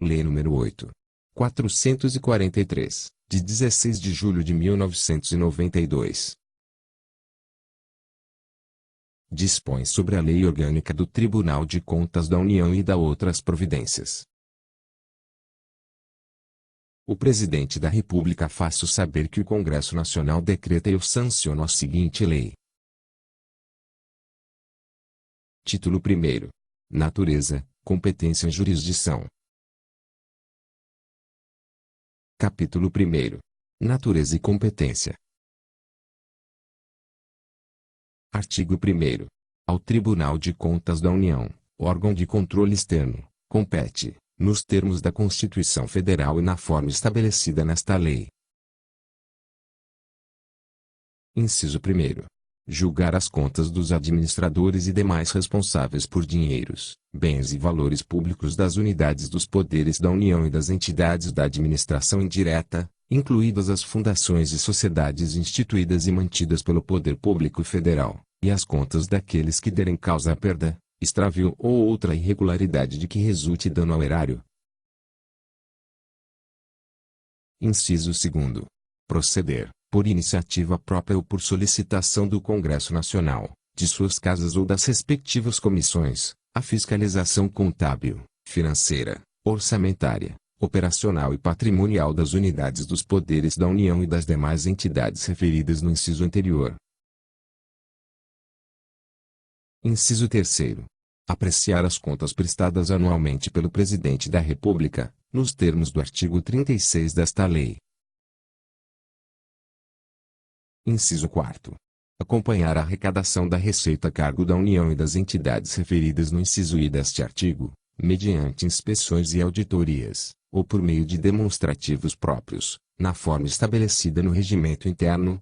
Lei nº 8.443, de 16 de julho de 1992. Dispõe sobre a Lei Orgânica do Tribunal de Contas da União e da outras providências. O Presidente da República faço saber que o Congresso Nacional decreta e eu sanciono a seguinte lei. Título 1º. Natureza, competência e jurisdição. Capítulo 1º. Natureza e competência. Artigo 1º. Ao Tribunal de Contas da União, órgão de controle externo, compete, nos termos da Constituição Federal e na forma estabelecida nesta lei. Inciso 1º. Julgar as contas dos administradores e demais responsáveis por dinheiros, bens e valores públicos das unidades dos poderes da União e das entidades da administração indireta, incluídas as fundações e sociedades instituídas e mantidas pelo Poder Público Federal, e as contas daqueles que derem causa à perda, extravio ou outra irregularidade de que resulte dano ao erário. Inciso 2º. Proceder, por iniciativa própria ou por solicitação do Congresso Nacional, de suas casas ou das respectivas comissões, a fiscalização contábil, financeira, orçamentária, operacional e patrimonial das unidades dos poderes da União e das demais entidades referidas no inciso anterior. Inciso 3º. Apreciar as contas prestadas anualmente pelo Presidente da República, nos termos do artigo 36 desta lei. Inciso 4º. Acompanhar a arrecadação da receita a cargo da União e das entidades referidas no inciso I deste artigo, mediante inspeções e auditorias, ou por meio de demonstrativos próprios, na forma estabelecida no regimento interno.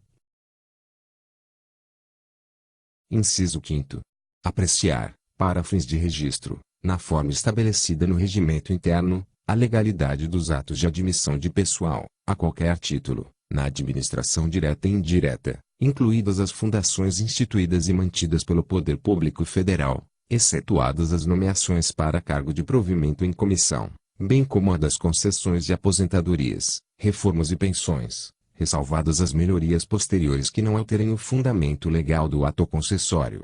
Inciso 5º. Apreciar, para fins de registro, na forma estabelecida no regimento interno, a legalidade dos atos de admissão de pessoal, a qualquer título, na administração direta e indireta, incluídas as fundações instituídas e mantidas pelo Poder Público Federal, excetuadas as nomeações para cargo de provimento em comissão, bem como a das concessões de aposentadorias, reformas e pensões, ressalvadas as melhorias posteriores que não alterem o fundamento legal do ato concessório.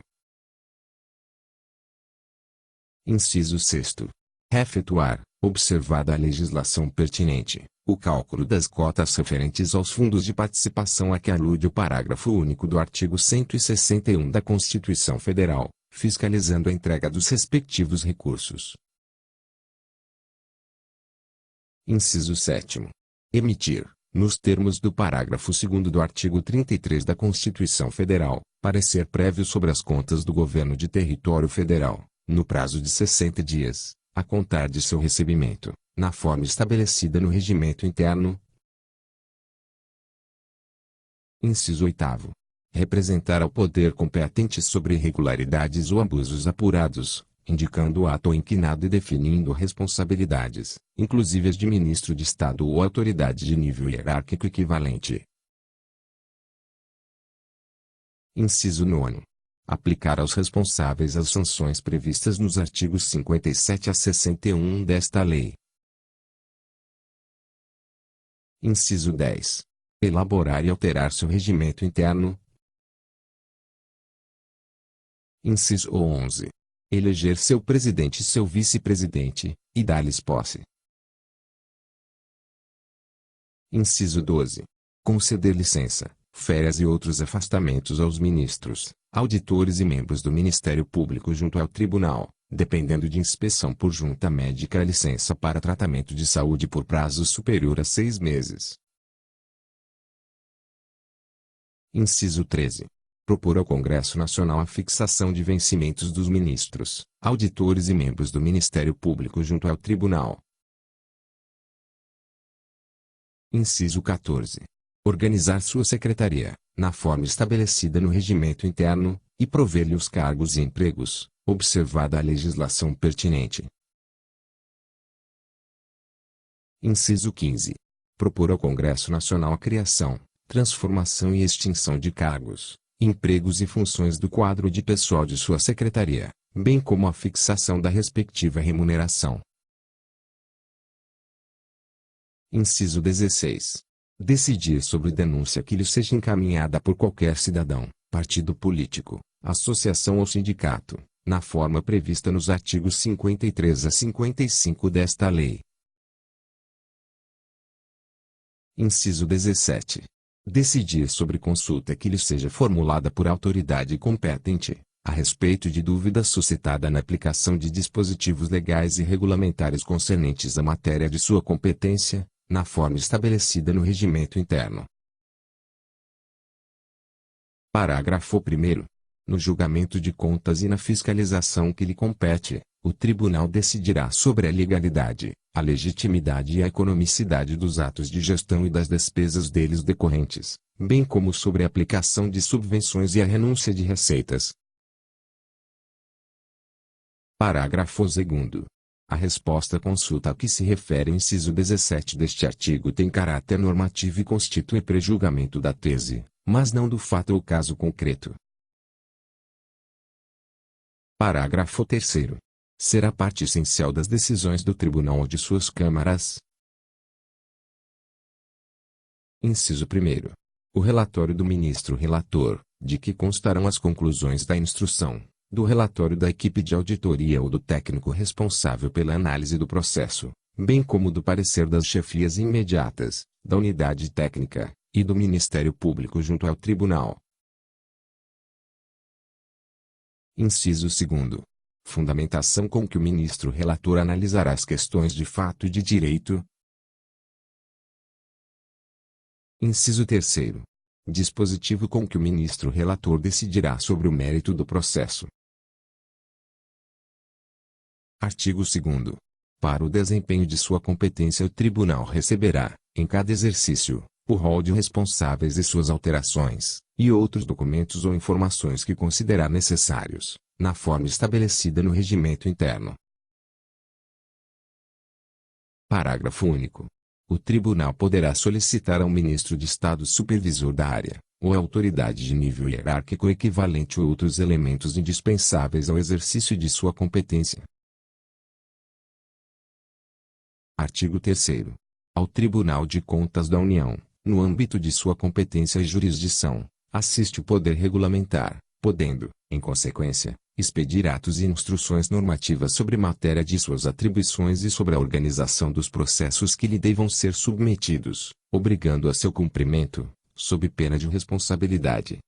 Inciso 6º. Efetuar, observada a legislação pertinente, o cálculo das cotas referentes aos fundos de participação a que alude o parágrafo único do artigo 161 da Constituição Federal, fiscalizando a entrega dos respectivos recursos. Inciso 7º. Emitir, nos termos do parágrafo 2º do artigo 33 da Constituição Federal, parecer prévio sobre as contas do Governo de Território Federal, no prazo de 60 dias, a contar de seu recebimento, na forma estabelecida no regimento interno. Inciso 8º. Representar ao poder competente sobre irregularidades ou abusos apurados, indicando o ato ou inquinado e definindo responsabilidades, inclusive as de ministro de Estado ou autoridade de nível hierárquico equivalente. Inciso 9º. Aplicar aos responsáveis as sanções previstas nos artigos 57 a 61 desta lei. Inciso 10. Elaborar e alterar seu regimento interno. Inciso 11. Eleger seu presidente e seu vice-presidente, e dar-lhes posse. Inciso 12. Conceder licença, férias e outros afastamentos aos ministros, auditores e membros do Ministério Público junto ao Tribunal, dependendo de inspeção por junta médica, a licença para tratamento de saúde por prazo superior a 6 meses. Inciso 13. Propor ao Congresso Nacional a fixação de vencimentos dos ministros, auditores e membros do Ministério Público junto ao Tribunal. Inciso 14. Organizar sua secretaria, na forma estabelecida no regimento interno, e prover-lhe os cargos e empregos, observada a legislação pertinente. Inciso 15. Propor ao Congresso Nacional a criação, transformação e extinção de cargos, empregos e funções do quadro de pessoal de sua secretaria, bem como a fixação da respectiva remuneração. Inciso 16. Decidir sobre denúncia que lhe seja encaminhada por qualquer cidadão, partido político, associação ou sindicato, na forma prevista nos artigos 53 a 55 desta lei. Inciso 17. Decidir sobre consulta que lhe seja formulada por autoridade competente, a respeito de dúvida suscitada na aplicação de dispositivos legais e regulamentares concernentes à matéria de sua competência, na forma estabelecida no regimento interno. Parágrafo 1º. No julgamento de contas e na fiscalização que lhe compete, o tribunal decidirá sobre a legalidade, a legitimidade e a economicidade dos atos de gestão e das despesas deles decorrentes, bem como sobre a aplicação de subvenções e a renúncia de receitas. Parágrafo 2º. A resposta à consulta a que se refere o inciso 17 deste artigo tem caráter normativo e constitui prejulgamento da tese, mas não do fato ou caso concreto. Parágrafo 3º. Será parte essencial das decisões do Tribunal ou de suas câmaras. Inciso 1º. O relatório do ministro relator, de que constarão as conclusões da instrução, do relatório da equipe de auditoria ou do técnico responsável pela análise do processo, bem como do parecer das chefias imediatas, da unidade técnica, e do Ministério Público junto ao Tribunal. Inciso 2º. Fundamentação com que o ministro relator analisará as questões de fato e de direito. Inciso 3º. Dispositivo com que o ministro relator decidirá sobre o mérito do processo. Artigo 2º. Para o desempenho de sua competência o tribunal receberá, em cada exercício, o rol de responsáveis e suas alterações, e outros documentos ou informações que considerar necessários, na forma estabelecida no regimento interno. Parágrafo único. O tribunal poderá solicitar ao ministro de Estado supervisor da área, ou à autoridade de nível hierárquico equivalente ou outros elementos indispensáveis ao exercício de sua competência. Artigo 3º. Ao Tribunal de Contas da União, no âmbito de sua competência e jurisdição, assiste o Poder Regulamentar, podendo, em consequência, expedir atos e instruções normativas sobre matéria de suas atribuições e sobre a organização dos processos que lhe devam ser submetidos, obrigando a seu cumprimento, sob pena de responsabilidade,